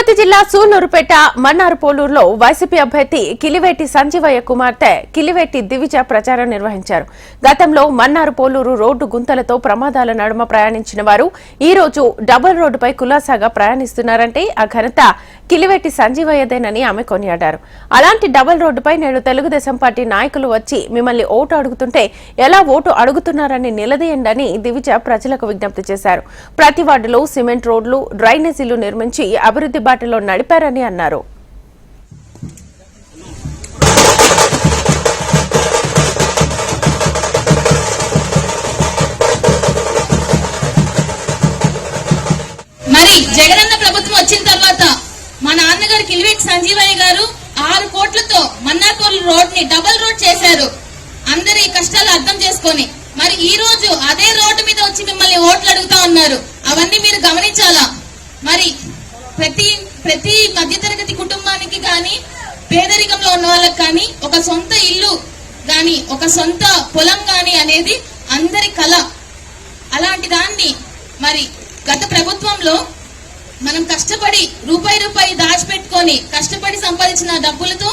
తిరుపతి జిల్లా సూళ్లూరుపేట మన్నార్ పోలూరులో వైసీపీ అభ్యర్థి కిలివేటి సంజీవయ్య కుమార్తె కిలివేటి దివిజ ప్రచారం నిర్వహించారు. గతంలో మన్నార్ పోలూరు రోడ్డు గుంతలతో ప్రమాదాల నడుమ ప్రయాణించిన వారు ఈ రోజు డబుల్ రోడ్డుపై కులాసాగా ప్రయాణిస్తున్నారంటే ఆ ఘనత కిలివేటి సంజీవయ్యదేనని ఆమె కొనియాడారు. అలాంటి డబుల్ రోడ్డుపై నేడు తెలుగుదేశం పార్టీ నాయకులు వచ్చి మిమ్మల్ని ఓటు అడుగుతుంటే ఎలా ఓటు అడుగుతున్నారని నిలదీయండని దివిజ ప్రజలకు విజ్ఞప్తి చేశారు. ప్రతి వార్డులో సిమెంట్ రోడ్లు, డ్రైనేజీలు నిర్మించి అభివృద్ధి బాటలో నడిపారని అన్నారు. మరి జగనన్న ప్రభుత్వం వచ్చిన తర్వాత మా నాన్నగారు కిలివేటి సంజీవయ్య గారు 6 కోట్లతో మన్నార్పూర్ రోడ్ ని డబుల్ రోడ్ చేశారు. అందరి కష్టాలు అర్థం చేసుకొని మరి ఈ రోజు అదే రోడ్డు మీద వచ్చి మిమ్మల్ని ఓట్లు అడుగుతా ఉన్నారు. అవన్నీ మీరు గమనించాలా. మరి ప్రతి మధ్యతరగతి కుటుంబానికి గాని, పేదరికంలో ఉన్న వాళ్ళకి కానీ ఒక సొంత ఇల్లు గాని, ఒక సొంత పొలం గాని అనేది అందరి కళ. అలాంటి దాన్ని మరి గత ప్రభుత్వంలో మనం కష్టపడి రూపాయి దాచిపెట్టుకొని కష్టపడి సంపాదించిన డబ్బులతో